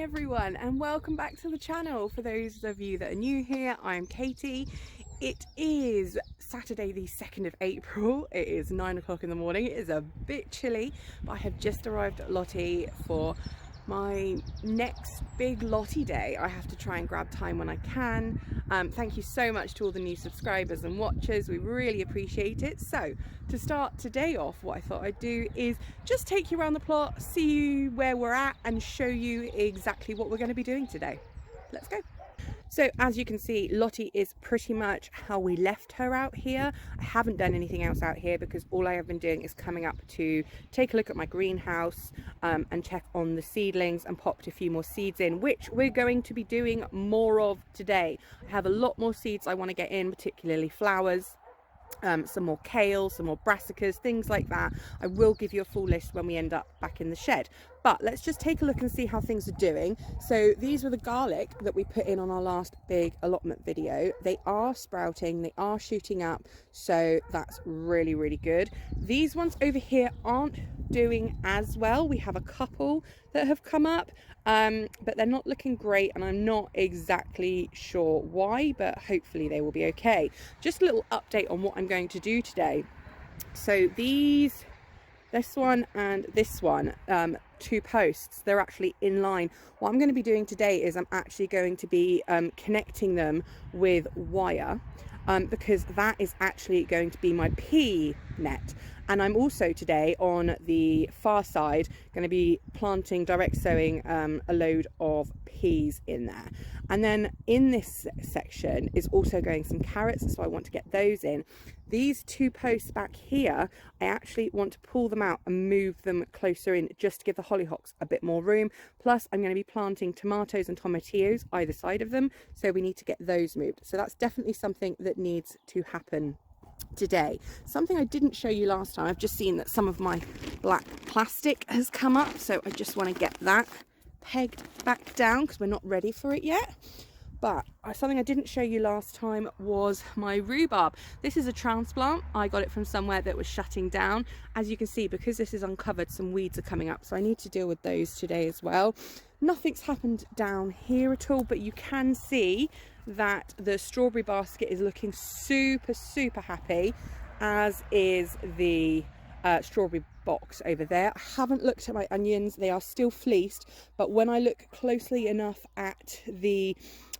everyone, and welcome back to the channel. For those of you that are new here, I'm Katie. It is Saturday the 2nd of April. It is 9 o'clock in the morning. It is a bit chilly, but I have just arrived at Lottie for my next big Lottie day. I have to try and grab time when I can. Thank you so much to all the new subscribers and watchers. We really appreciate it. So to start today off, what I thought I'd do is just take you around the plot, see where we're at, and show you exactly what we're going to be doing today. Let's go. So as you can see, Lottie is pretty much how we left her out here. I haven't done anything else out here because all I have been doing is coming up to take a look at my greenhouse and check on the seedlings and popped a few more seeds in, which we're going to be doing more of today. I have a lot more seeds I want to get in, particularly flowers. Some more kale, some more brassicas, things like that. I will give you a full list when we end up back in the shed, but let's just take a look and see how things are doing. So these were the garlic that we put in on our last big allotment video. They are sprouting, they are shooting up, so that's really good. These ones over here aren't doing as well. We have a couple that have come up, but they're not looking great, and I'm not exactly sure why, but hopefully they will be okay. Just a little update on what I'm going to do today. So this one and this one, two posts, they're actually in line. What I'm going to be doing today is I'm actually going to be connecting them with wire, because that is actually going to be my pea net. And I'm also today on the far side going to be planting, direct sowing a load of peas in there. And then in this section is also going some carrots, so I want to get those in. These two posts back here, I actually want to pull them out and move them closer in just to give the hollyhocks a bit more room. Plus I'm going to be planting tomatoes and tomatillos either side of them, so we need to get those moved. So that's definitely something that needs to happen today. Something I didn't show you last time, I've just seen that some of my black plastic has come up, so I just want to get that pegged back down because we're not ready for it yet. But something I didn't show you last time was my rhubarb. This is a transplant. I got it from somewhere that was shutting down. As you can see, because this is uncovered, some weeds are coming up, so I need to deal with those today as well. Nothing's happened down here at all, but you can see that the strawberry basket is looking super happy, as is the strawberry box over there. I haven't looked at my onions. They are still fleeced, but when I look closely enough at the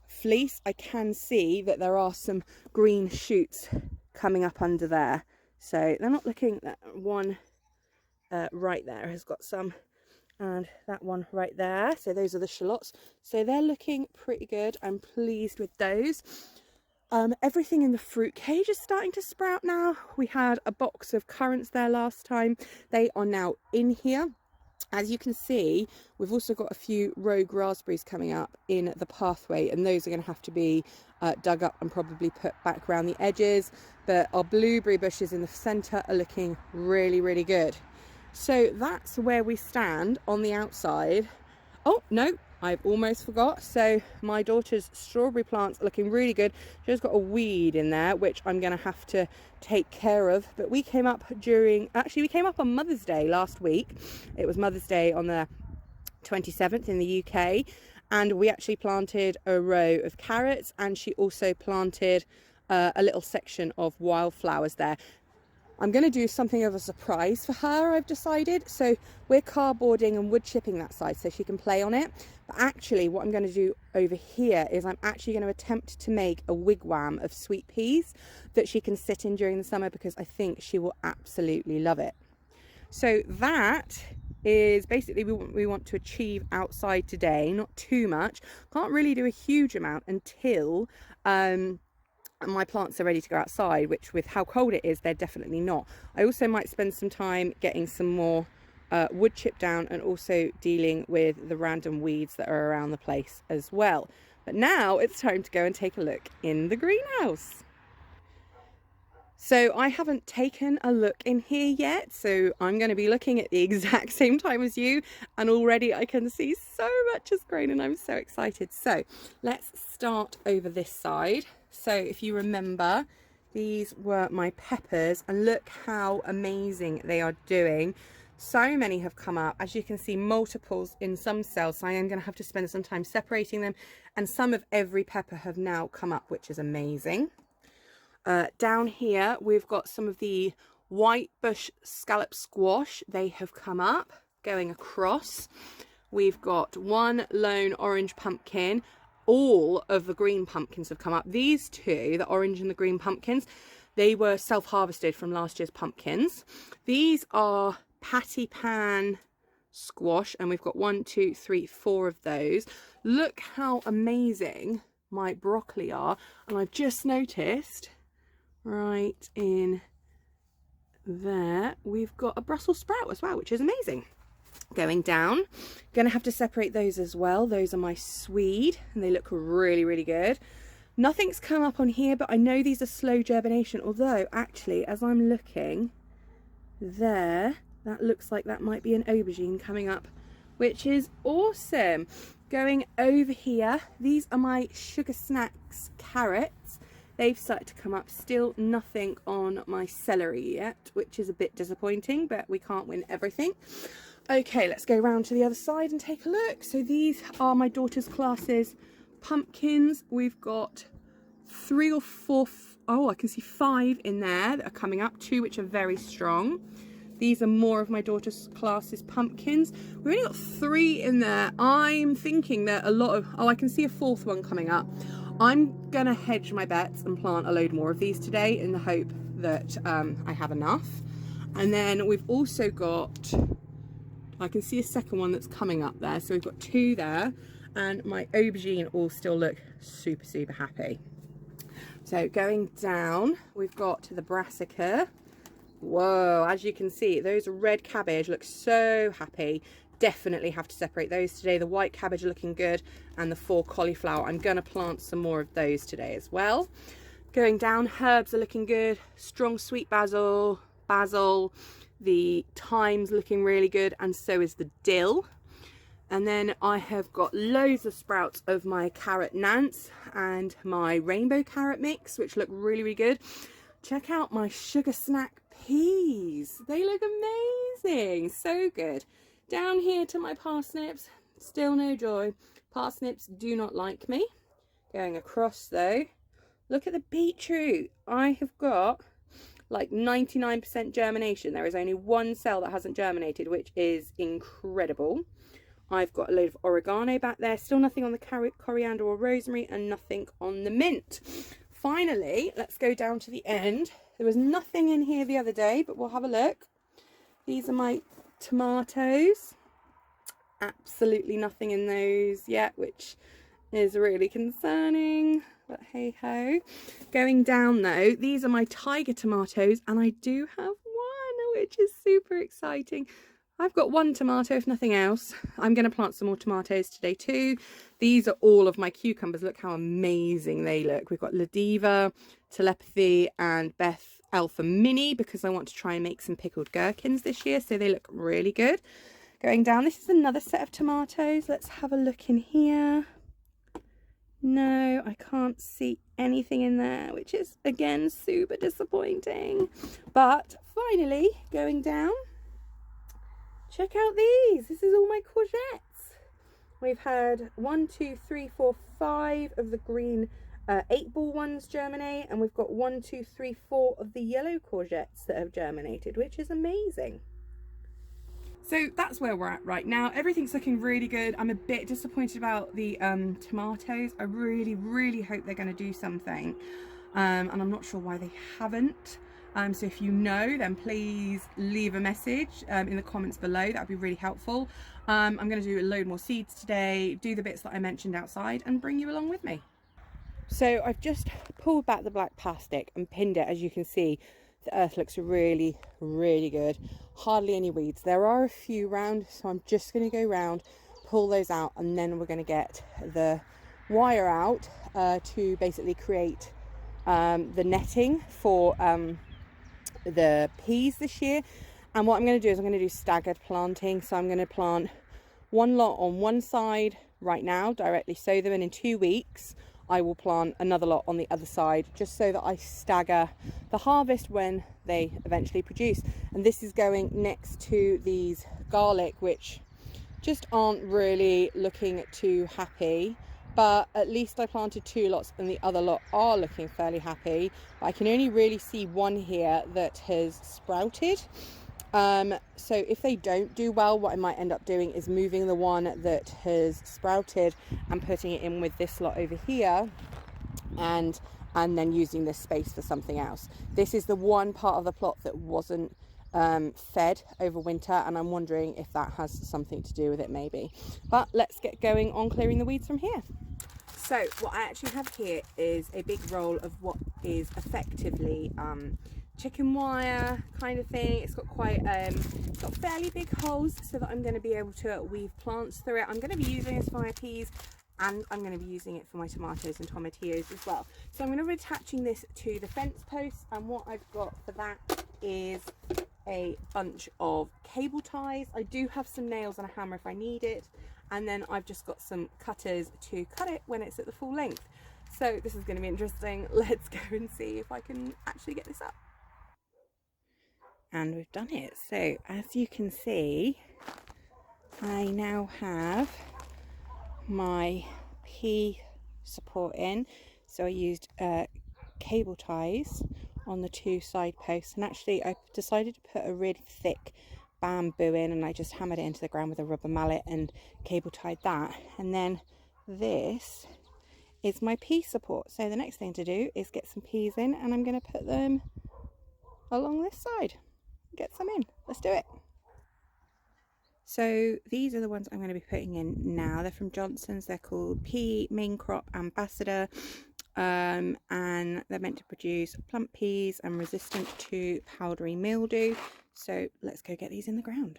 fleece, I can see that there are some green shoots coming up under there. So they're not looking, that one right there has got some, and that one right there, so those are the shallots, so they're looking pretty good. I'm pleased with those. Everything in the fruit cage is starting to sprout now. We had a box of currants there last time. They are now in here. As you can see, we've also got a few rogue raspberries coming up in the pathway, and those are going to have to be dug up and probably put back around the edges. But our blueberry bushes in the centre are looking really good. So that's where we stand on the outside. Oh no, I've almost forgot. So my daughter's strawberry plants are looking really good. She's got a weed in there, which I'm going to have to take care of. But we came up we came up on Mother's Day last week. It was Mother's Day on the 27th in the UK. And we actually planted a row of carrots, and she also planted a little section of wildflowers there. I'm going to do something of a surprise for her, I've decided. So we're cardboarding and wood chipping that side so she can play on it. But actually what I'm going to do over here is I'm actually going to attempt to make a wigwam of sweet peas that she can sit in during the summer, because I think she will absolutely love it. So that is basically what we want to achieve outside today. Not too much. Can't really do a huge amount until my plants are ready to go outside, which with how cold it is, they're definitely not. I also might spend some time getting some more wood chipped down, and also dealing with the random weeds that are around the place as well. But now it's time to go and take a look in the greenhouse. So I haven't taken a look in here yet, so I'm going to be looking at the exact same time as you, and already I can see so much has grown and I'm so excited. So let's start over this side. So if you remember, these were my peppers, and look how amazing they are doing. So many have come up. As you can see, multiples in some cells, so I am going to have to spend some time separating them, and some of every pepper have now come up, which is amazing. Down here we've got some of the white bush scallop squash. They have come up going across. We've got one lone orange pumpkin. All of the green pumpkins have come up. These two, the orange and the green pumpkins, they were self-harvested from last year's pumpkins. These are patty pan squash, and we've got 1, 2, 3, 4 of those. Look how amazing my broccoli are. And I've just noticed right in there we've got a Brussels sprout as well, which is amazing. Going down, gonna have to separate those as well. Those are my swede and they look really, really good. Nothing's come up on here, but I know these are slow germination, although actually as I'm looking there, that looks like that might be an aubergine coming up, which is awesome. Going over here, these are my Sugar Snacks carrots. They've started to come up. Still nothing on my celery yet, which is a bit disappointing, but we can't win everything. Okay, let's go round to the other side and take a look. So these are my daughter's classes pumpkins. We've got 3 or 4, oh, I can see 5 in there that are coming up, 2 which are very strong. These are more of my daughter's classes pumpkins. We've only got 3 in there. I'm thinking that a lot of, oh, I can see a 4th one coming up. I'm gonna hedge my bets and plant a load more of these today in the hope that I have enough. And then we've also got, I can see a second one that's coming up there. So we've got 2 there, and my aubergine all still look super, super happy. So going down, we've got the brassica. Whoa, as you can see, those red cabbage look so happy. Definitely have to separate those today. The white cabbage are looking good, and the 4 cauliflower. I'm going to plant some more of those today as well. Going down, herbs are looking good. Strong sweet basil, the thyme's looking really good, and so is the dill. And then I have got loads of sprouts of my carrot nance and my rainbow carrot mix, which look really, really good. Check out my Sugar Snack peas. They look amazing. So good. Down here to my parsnips. Still no joy. Parsnips do not like me. Going across though. Look at the beetroot. I have got like 99% germination. There is only 1 cell that hasn't germinated, which is incredible. I've got a load of oregano back there. Still nothing on the coriander or rosemary, and nothing on the mint. Finally, let's go down to the end. There was nothing in here the other day, but we'll have a look. These are my tomatoes. Absolutely nothing in those yet, which is really concerning, but hey ho. Going down though, these are my tiger tomatoes, and I do have 1, which is super exciting. I've got 1 tomato, if nothing else. I'm going to plant some more tomatoes today too. These are all of my cucumbers. Look how amazing they look. We've got Ladiva, Telepathy, and Beth Alpha Mini, because I want to try and make some pickled gherkins this year, so they look really good. Going down, this is another set of tomatoes. Let's have a look in here. No, I can't see anything in there, which is again super disappointing. But finally, going down, check out these. This is all my courgettes. We've had 1, 2, 3, 4, 5 of the green 8-ball ones germinate, and we've got 1, 2, 3, 4 of the yellow courgettes that have germinated, which is amazing. So that's where we're at right now. Everything's looking really good. I'm a bit disappointed about the tomatoes. I really, really hope they're going to do something, and I'm not sure why they haven't. So if you know, then please leave a message in the comments below. That would be really helpful. I'm going to do a load more seeds today, do the bits that I mentioned outside, and bring you along with me. So I've just pulled back the black plastic and pinned it. As you can see, the earth looks really, really good. Hardly any weeds. There are a few round, so I'm just going to go round, pull those out, and then we're going to get the wire out to basically create the netting for the peas this year. And what I'm going to do is I'm going to do staggered planting. So I'm going to plant 1 lot on one side right now, directly sow them, and in 2 weeks I will plant another lot on the other side, just so that I stagger the harvest when they eventually produce. And this is going next to these garlic, which just aren't really looking too happy, but at least I planted 2 lots and the other lot are looking fairly happy. But I can only really see one here that has sprouted. So if they don't do well, what I might end up doing is moving the one that has sprouted and putting it in with this lot over here, and then using this space for something else. This is the one part of the plot that wasn't fed over winter, and I'm wondering if that has something to do with it, maybe. But let's get going on clearing the weeds from here. So what I actually have here is a big roll of what is effectively chicken wire kind of thing. It's got quite it's got fairly big holes so that I'm going to be able to weave plants through it. I'm going to be using this for my peas, and I'm going to be using it for my tomatoes and tomatillos as well. So I'm going to be attaching this to the fence posts, and what I've got for that is a bunch of cable ties. I do have some nails and a hammer if I need it, and then I've just got some cutters to cut it when it's at the full length. So this is going to be interesting. Let's go and see if I can actually get this up. And we've done it. So as you can see, I now have my pea support in. So I used cable ties on the 2 side posts, and actually I decided to put a really thick bamboo in, and I just hammered it into the ground with a rubber mallet and cable tied that. And then this is my pea support. So the next thing to do is get some peas in, and I'm going to put them along this side. Get some in. Let's do it. So these are the ones I'm going to be putting in now. They're from Johnson's. They're called Pea Main Crop Ambassador, and they're meant to produce plump peas and resistant to powdery mildew. So let's go get these in the ground.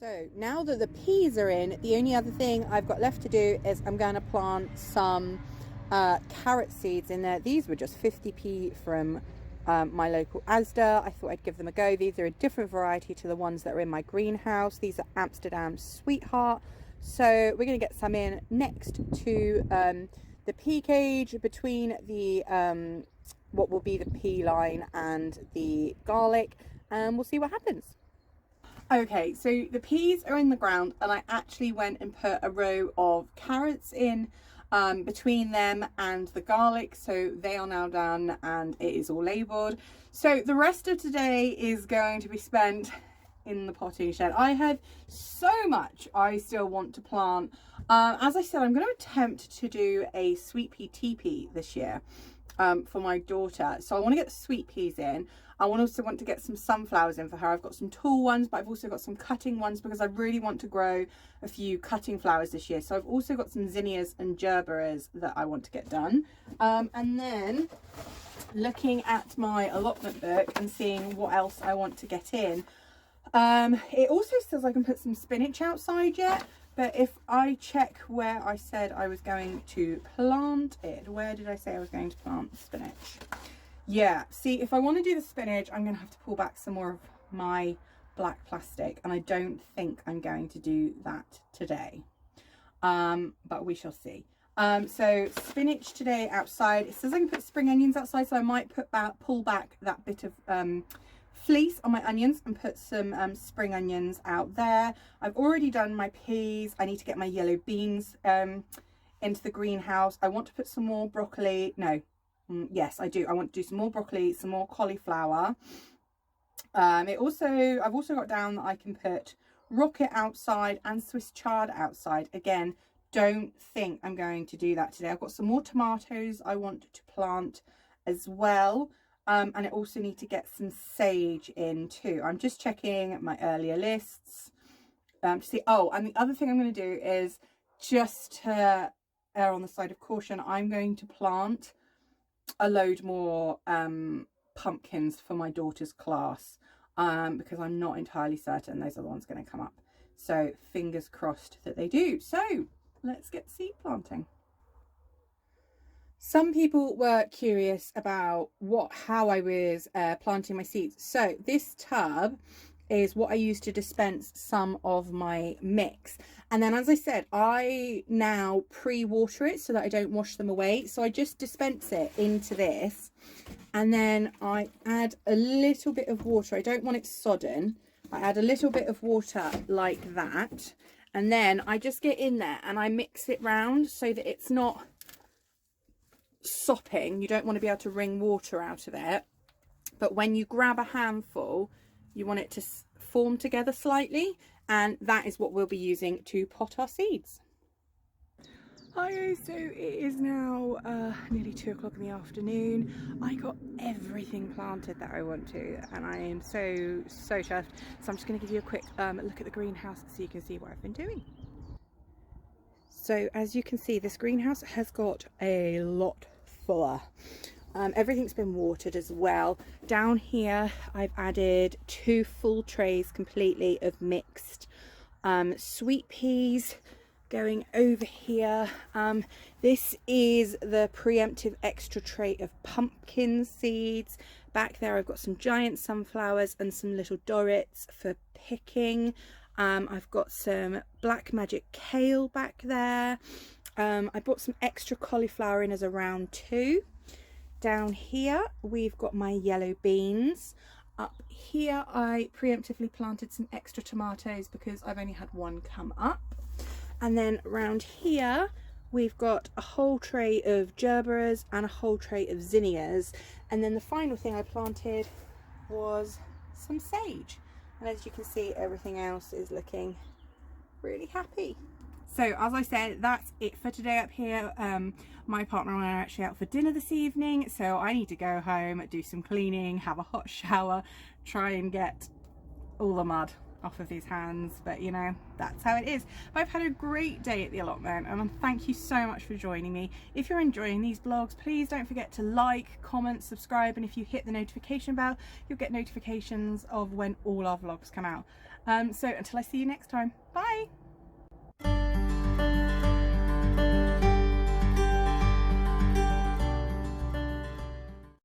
So now that the peas are in, the only other thing I've got left to do is I'm going to plant some carrot seeds in there. These were just 50p from my local Asda. I thought I'd give them a go. These are a different variety to the ones that are in my greenhouse. These are Amsterdam Sweetheart. So we're going to get some in next to the pea cage, between the what will be the pea line and the garlic, and we'll see what happens. Okay, so the peas are in the ground, and I actually went and put a row of carrots in between them and the garlic, so they are now done and it is all labelled. So the rest of today is going to be spent in the potting shed. I have so much I still want to plant. As I said, I'm going to attempt to do a sweet pea teepee this year for my daughter. So I want to get the sweet peas in. I also want to get some sunflowers in for her. I've got some tall ones, but I've also got some cutting ones because I really want to grow a few cutting flowers this year. So I've also got some zinnias and gerberas that I want to get done. And then looking at my allotment book and seeing what else I want to get in. It also says I can put some spinach outside yet, but if I check where I said I was going to plant it, where did I say I was going to plant the spinach? Yeah, see, if I want to do the spinach, I'm going to have to pull back some more of my black plastic, and I don't think I'm going to do that today. But we shall see. So spinach today outside. It says I can put spring onions outside, so I might pull back that bit of fleece on my onions and put some spring onions out there. I've already done my peas. I need to get my yellow beans into the greenhouse. I want to put some more broccoli. No, yes, I do. I want to do some more broccoli, some more cauliflower. I've also got down that I can put rocket outside and Swiss chard outside. Again, don't think I'm going to do that today. I've got some more tomatoes I want to plant as well. And I also need to get some sage in too. I'm just checking my earlier lists to see. Oh, and the other thing I'm going to do is, just to err on the side of caution, I'm going to plant a load more pumpkins for my daughter's class, because I'm not entirely certain those are the ones going to come up. So fingers crossed that they do. So let's get seed planting. Some people were curious about how I was planting my seeds. So this tub is what I use to dispense some of my mix. And then, as I said, I now pre-water it so that I don't wash them away. So I just dispense it into this, and then I add a little bit of water. I don't want it sodden. I add a little bit of water like that. And then I just get in there and I mix it round so that it's not sopping. You don't want to be able to wring water out of it. But when you grab a handful, you want it to form together slightly. And that is what we'll be using to pot our seeds. Hi, so it is now nearly 2 o'clock in the afternoon. I got everything planted that I want to, and I am so chuffed. So I'm just going to give you a quick look at the greenhouse so you can see what I've been doing. So as you can see, this greenhouse has got a lot fuller. Everything's been watered as well. Down here I've added 2 full trays completely of mixed sweet peas. Going over here, this is the preemptive extra tray of pumpkin seeds. Back there I've got some giant sunflowers and some little Dorrits for picking. I've got some black magic kale back there. I brought some extra cauliflower in as a round 2. Down here we've got my yellow beans. Up here I preemptively planted some extra tomatoes because I've only had one come up. And then around here we've got a whole tray of gerberas and a whole tray of zinnias. And then the final thing I planted was some sage. And as you can see, everything else is looking really happy. So as I said, that's it for today up here. My partner and I are actually out for dinner this evening, so I need to go home, do some cleaning, have a hot shower, try and get all the mud off of these hands, but you know, that's how it is. But I've had a great day at the allotment, and thank you so much for joining me. If you're enjoying these vlogs, please don't forget to like, comment, subscribe, and if you hit the notification bell, you'll get notifications of when all our vlogs come out. So until I see you next time, bye.